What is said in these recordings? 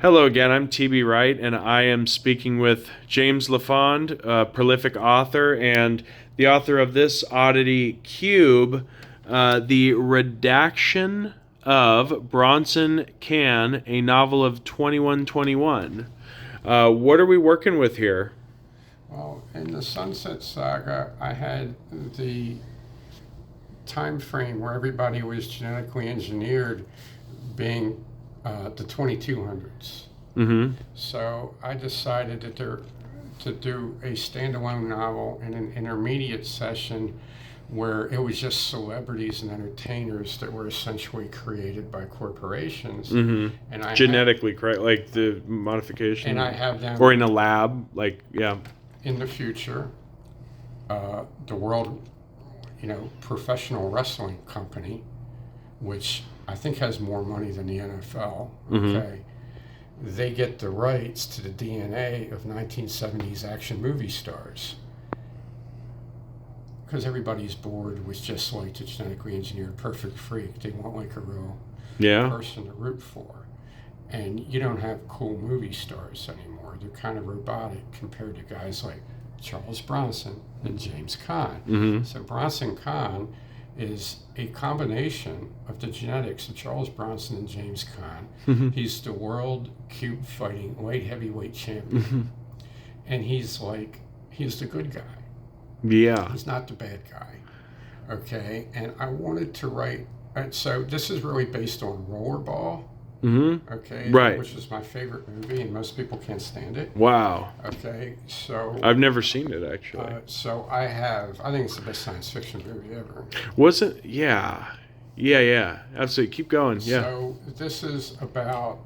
Hello again, I'm TB Wright, and I am speaking with James LaFond, a prolific author and the author of this oddity, Cube, the redaction of Bronson, Caan, a novel of 2121. What are we working with here? Well, in the Sunset Saga, I had the time frame where everybody was genetically engineered being the 2200s. Mm-hmm. So I decided to do a standalone novel in an intermediate session where it was just celebrities and entertainers that were essentially created by corporations. Mm-hmm. And I Genetically, correct? Like the modification? and I have them Or in a lab? Like, yeah. in the future. The world, professional wrestling company, which I think has more money than the NFL. Mm-hmm. Okay, they get the rights to the DNA of 1970s action movie stars because everybody's bored with just like the genetically engineered perfect freak. They want like a real person to root for, and you don't have cool movie stars anymore. They're kind of robotic compared to guys like Charles Bronson and James Caan. Mm-hmm. So Bronson Caan is a combination of the genetics of Charles Bronson and James Caan. Mm-hmm. He's the world cube fighting light heavyweight champion. Mm-hmm. And he's the good guy. Yeah. He's not the bad guy. Okay, and I wanted to write, so this is really based on Rollerball. Mm-hmm. Okay, right. Which is my favorite movie, and most people can't stand it. Wow. Okay, so I've never seen it actually. So I think it's the best science fiction movie ever. Was it? Yeah. Absolutely. Keep going. Yeah. So this is about.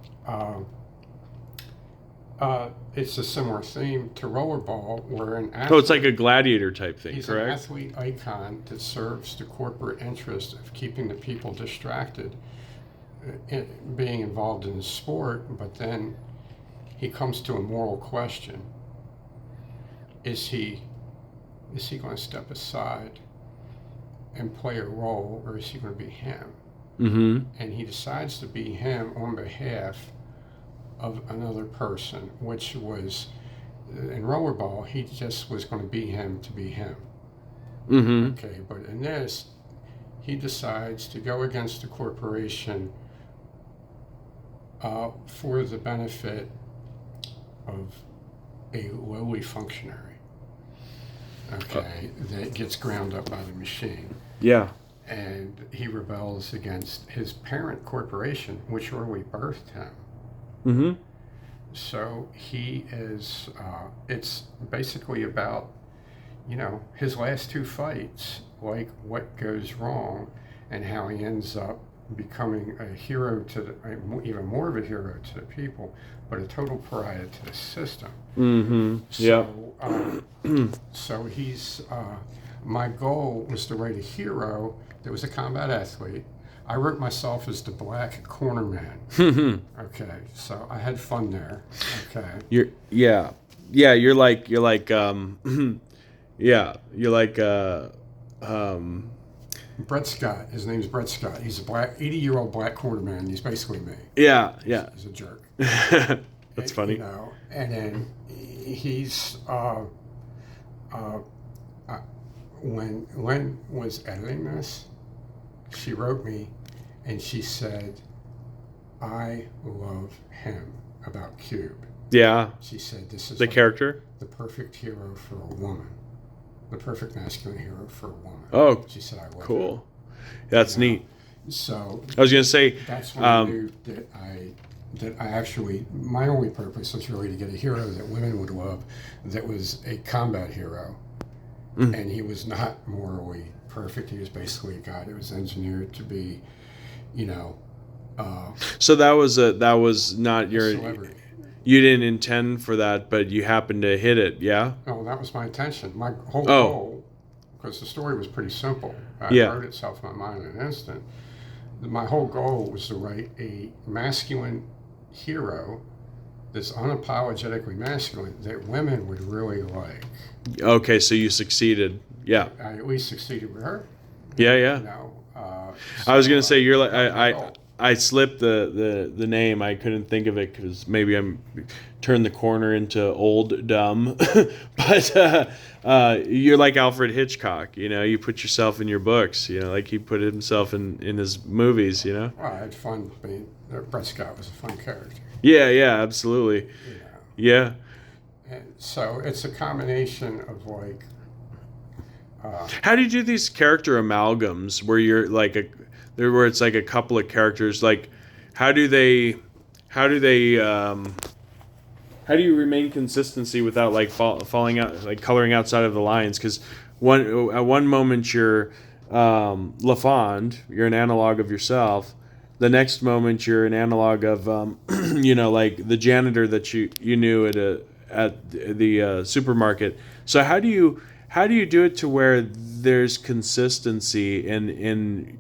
It's a similar theme to Rollerball, where an athlete, Oh, it's like a gladiator type thing, he's correct? an athlete icon that serves the corporate interest of keeping the people distracted, being involved in the sport. But then he comes to a moral question: Is he going to step aside and play a role, or is he going to be him? Mm-hmm. And he decides to be him on behalf of another person, which was, in Rollerball, he just was going to be him to be him. Mm-hmm. Okay, but in this, he decides to go against the corporation for the benefit of a lowly functionary. Okay, that gets ground up by the machine. Yeah. And he rebels against his parent corporation, which really birthed him. Mm-hmm. So he is, it's basically about, his last two fights, like what goes wrong and how he ends up becoming a hero even more of a hero to the people, but a total pariah to the system. Mm-hmm. Yeah. So he's, my goal was to write a hero that was a combat athlete. I wrote myself as the black corner man. Okay, so I had fun there. Okay. You're like Brett Scott. His name's Brett Scott. He's a 80-year-old black corner man. He's basically me. Yeah. He's a jerk. That's funny. And then he's when Len was editing this, she wrote me and she said, "I love him," about Cube. Yeah. She said, "This is the character, the perfect hero for a woman, the perfect masculine hero for a woman." Oh, she said, "I love cool. him." That's neat. So I was gonna say that's when I knew that I actually, my only purpose was really to get a hero that women would love, that was a combat hero, and he was not morally perfect. He was basically a guy that was engineered to be, so that was not your celebrity. You didn't intend for that, but you happened to hit it. Yeah. Oh, that was my intention. My whole goal, because the story was pretty simple. It wrote itself in my mind in an instant. My whole goal was to write a masculine hero that's unapologetically masculine that women would really like. Okay, so you succeeded. Yeah. I at least succeeded with her. Yeah. So I was gonna say you're like I slipped the name. I couldn't think of it because maybe I'm turned the corner into old dumb. But you're like Alfred Hitchcock. You put yourself in your books. Like he put himself in his movies. Well, I had fun being. Brett Scott was a fun character. Yeah, absolutely. Yeah. And so it's a combination of like. How do you do these character amalgams where you're like where it's like a couple of characters? Like, how do you remain consistency without like falling out, like coloring outside of the lines? Because at one moment you're LaFond, you're an analog of yourself. The next moment you're an analog of like the janitor that you knew at the supermarket. So how do you do it to where there's consistency in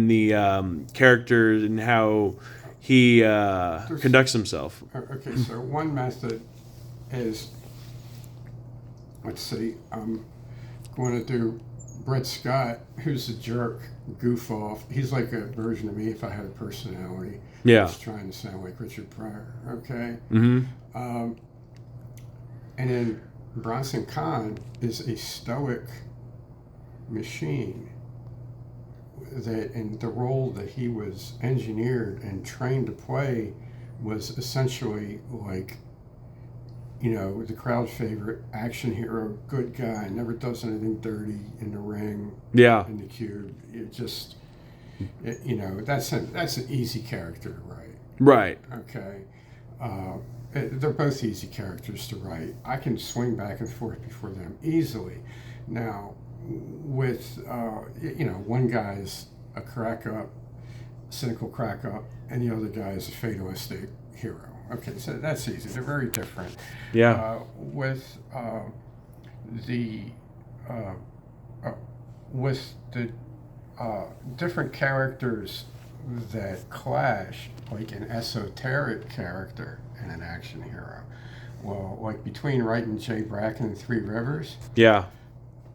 the character and how he conducts himself? Okay, so one method is, let's see, I'm going to do Brett Scott, who's a jerk, goof off. He's like a version of me if I had a personality. Yeah. Just trying to sound like Richard Pryor, okay? Mm-hmm. And then Bronson Caan is a stoic machine that, in the role that he was engineered and trained to play, was essentially like, the crowd favorite action hero, good guy, never does anything dirty in the ring, in the cube. It just, that's an easy character to write. Right. Okay. They're both easy characters to write. I can swing back and forth before them easily. Now, with one guy's a cynical crack up, and the other guy is a fatalistic hero. Okay, so that's easy. They're very different. Yeah. With the different characters that clash, like an esoteric character and an action hero. Well, like between writing Jay Bracken and Three Rivers, Yeah.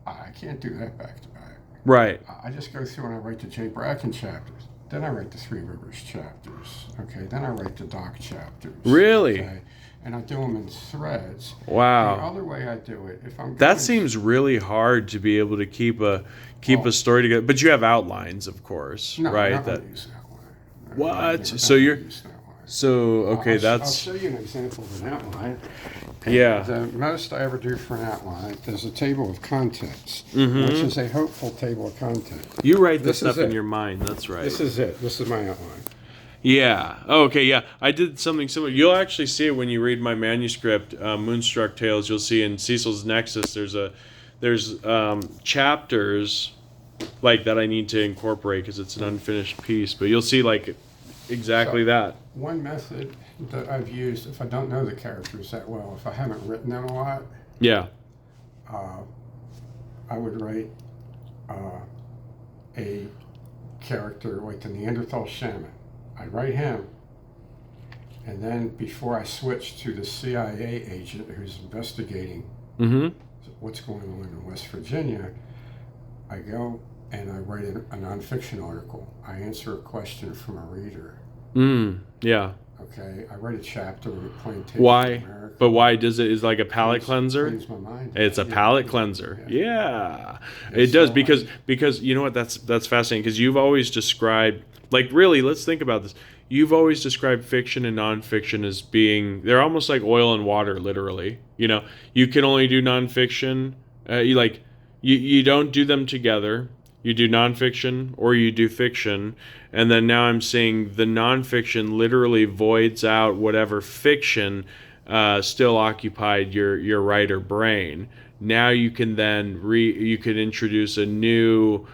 I can't do that back to back. Right. I just go through and I write the Jay Bracken chapters. Then I write the Three Rivers chapters. Okay. Then I write the Doc chapters. Really? Okay? And I do them in threads. Wow. The other way I do it, if I'm That seems really hard to be able to keep a story together. But you have outlines, of course, right? I don't use that one. What? So you're use that one. so okay. I'll That's show you an example of an outline. yeah. The most I ever do for an outline is a table of contents, Mm-hmm. which is a hopeful table of contents. You write This this is stuff in it. your mind. That's right. This is it. This is my outline. Yeah. Oh, okay. Yeah. I did something similar. You'll actually see it when you read my manuscript, Moonstruck Tales. You'll see in Cecil's Nexus. There's chapters like that I need to incorporate because it's an unfinished piece. But you'll see like exactly that. One method that I've used, if I don't know the characters that well, if I haven't written them a lot, Yeah. I would write a character like the Neanderthal shaman. I'd write him, and then before I switch to the CIA agent who's investigating Mm-hmm. what's going on in West Virginia, I go and I write a nonfiction article. I answer a question from a reader. Yeah. Okay, I write a chapter in a plain text. Why? But why does it? Is like a palate cleanser? Cleans my mind. It's a palate cleanser. Yeah. It does because you know what, that's fascinating because you've always described, like, really, let's think about this. You've always described fiction and nonfiction as being, they're almost like oil and water, literally. You can only do nonfiction. You don't do them together. You do nonfiction or you do fiction. And then now I'm seeing the nonfiction literally voids out whatever fiction still occupied your writer brain. Now you can then you could introduce a new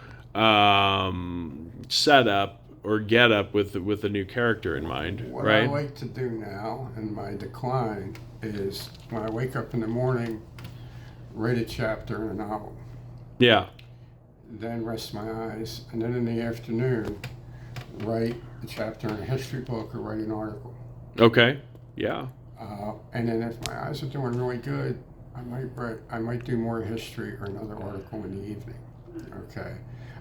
setup or get up with a new character in mind, What right? I like to do now in my decline is when I wake up in the morning, write a chapter in a novel, Yeah. then rest my eyes, and then in the afternoon, write a chapter in a history book or write an article. Okay. Yeah. And then if my eyes are doing really good, I might do more history or another article in the evening. Okay.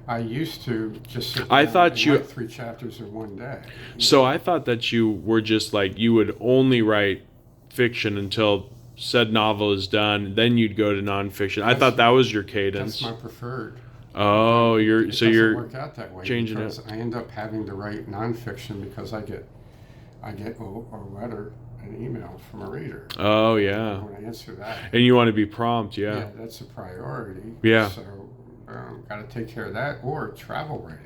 I used to just sit I down thought and you. write 3 chapters in one day. So I thought that you were just like you would only write fiction until said novel is done, then you'd go to nonfiction. I thought that was your That's cadence. my preferred. Oh, But you're it so doesn't you're work out that way changing because it. I end up having to write nonfiction because I get a letter, an email from a reader. Oh yeah, When I answer that, and you want to be prompt, yeah, yeah, that's a priority. yeah, So got to take care of that or travel writing.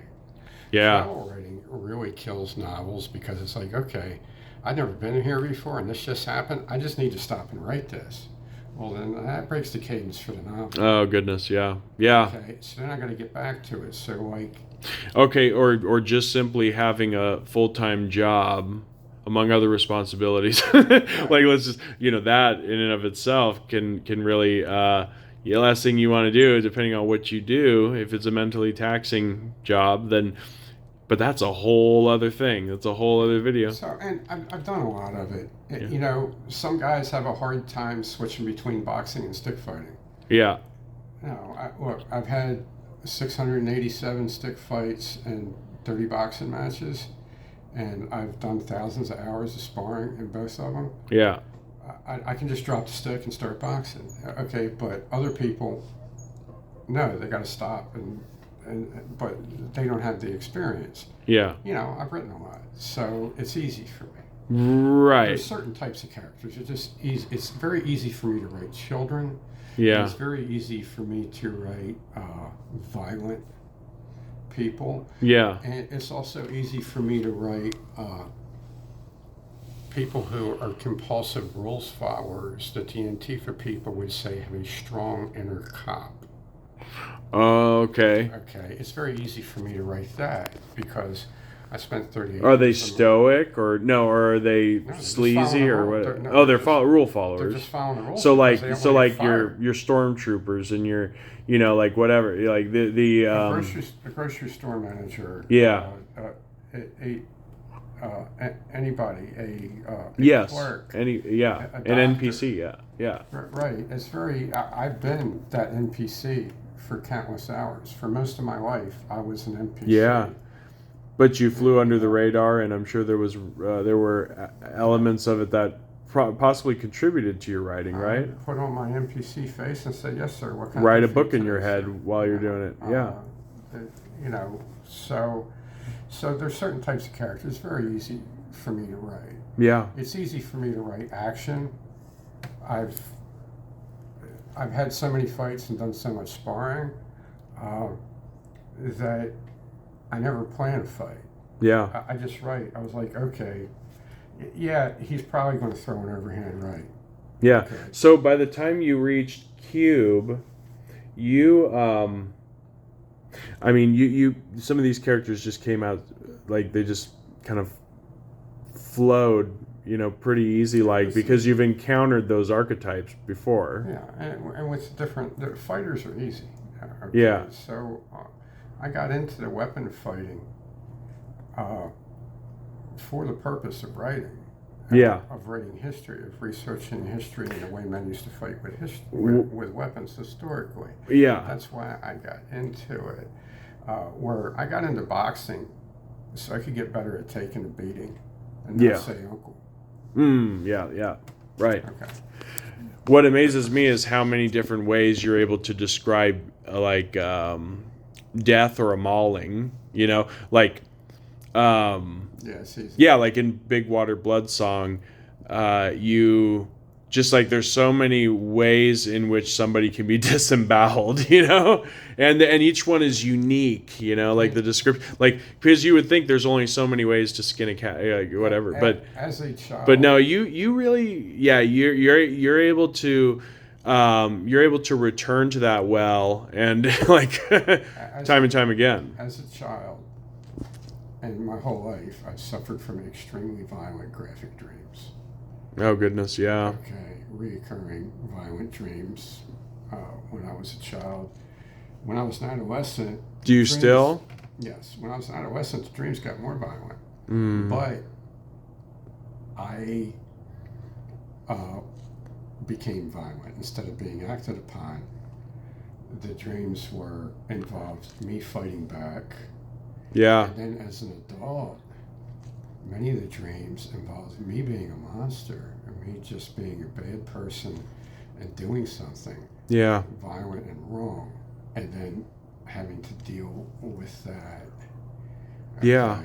yeah. Travel writing really kills novels because it's like, okay, I've never been here before and this just happened. I just need to stop and write this. Well, then that breaks the cadence for the novel. Oh goodness, yeah, yeah. Okay, so then I got to get back to it. So like, Okay, or just simply having a full-time job among other responsibilities. Like let's just that in and of itself can really the last thing you want to do, depending on what you do, if it's a mentally taxing job, then but that's a whole other thing. That's a whole other video. so and I've done a lot of it. Yeah. You know, some guys have a hard time switching between boxing and stick fighting. Yeah. No, look, I've had 687 stick fights and 30 boxing matches, and I've done thousands of hours of sparring in both of them. Yeah. I can just drop the stick and start boxing. Okay, but other people, no, they got to stop, but they don't have the experience. Yeah. You know, I've written a lot, so it's easy for me. Right. There's certain types of characters. It's just easy. It's very easy for me to write children. Yeah. It's very easy for me to write violent people. Yeah. And it's also easy for me to write people who are compulsive rules followers that the Antifa people would say have a strong inner cop. Okay. Okay, it's very easy for me to write that because I spent 38 Are they years stoic or no? Or are they they're just sleazy following the or rule. what? They're- no, Oh, they're they're just- rule They're followers. just following the rules. So because they like don't wanna get your fired. stormtroopers and your like whatever like the The grocery store manager. Yeah. Anybody, a yes clerk. an doctor. NPC yeah Right. It's very. I've been that NPC for countless hours. For most of my life, I was an NPC. yeah. But you flew under the radar, and I'm sure there were elements of it that possibly contributed to your writing, right? I put on my NPC face and say, "Yes, sir." What kind Write a of book in food your today, head sir?" while you're doing it. Yeah. You know, so there's certain types of characters. It's very easy for me to write. Yeah. It's easy for me to write action. I've had so many fights and done so much sparring that I never plan a fight. Yeah. I just write. I was like, okay, yeah, he's probably going to throw an overhand right. Yeah. Okay. So by the time you reached Cube, you you some of these characters just came out like they just kind of flowed, pretty easy because you've encountered those archetypes before. Yeah, and what's different, the fighters are easy. Okay? Yeah. So I got into the weapon fighting for the purpose of writing. Yeah. Of writing history, of researching history and the way men used to fight with with weapons historically. Yeah. That's why I got into it. Where I got into boxing so I could get better at taking a beating and not say uncle. Yeah. Right. Okay. What amazes me is how many different ways you're able to describe death or a mauling, Yeah, it's easy. yeah, like in Big Water Blood Song, you just like there's so many ways in which somebody can be disemboweled, and each one is unique, like the description, like because you would think there's only so many ways to skin a cat, whatever, but as a child, but no, you really, yeah, you're able to return to that well and like time and time again. As a child, and my whole life, I suffered from extremely violent graphic dreams. Oh goodness, yeah. Okay, reoccurring violent dreams when I was a child. When I was an adolescent... Do you still? Yes. When I was an adolescent, the dreams got more violent. But I became violent instead of being acted upon. the dreams were involved me fighting back. Yeah. And then as an adult, many of the dreams involved me being a monster, and me just being a bad person and doing something Yeah. violent and wrong, and then having to deal with that. Yeah.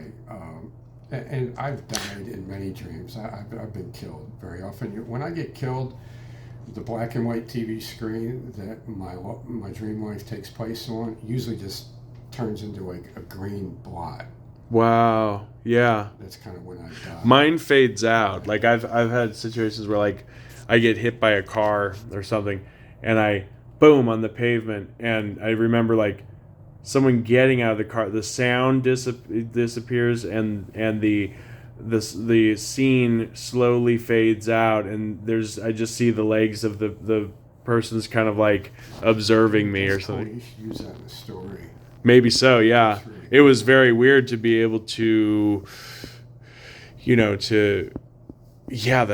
Okay, and I've died in many dreams. I've been killed very often. When I get killed, the black and white TV screen that my dream life takes place on usually just turns into a green blot. Wow. Yeah. That's kind of when I die. Mine fades out. Like I've had situations where like I get hit by a car or something, and I boom on the pavement, and I remember like someone getting out of the car. The sound disappears, and the scene slowly fades out, and I just see the legs of the person's kind of like observing me or something. You should use that in a story. Maybe so, yeah. Really it was very weird to be able to, that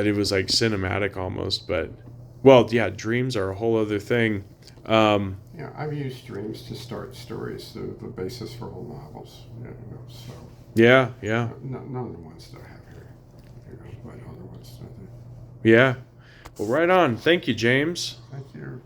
it was like cinematic almost. But, well, yeah, dreams are a whole other thing. Yeah, I've used dreams to start stories, the basis for whole novels. So Yeah. none of the ones that I have here, but other ones. Yeah. Well, right on. Thank you, James. Thank you.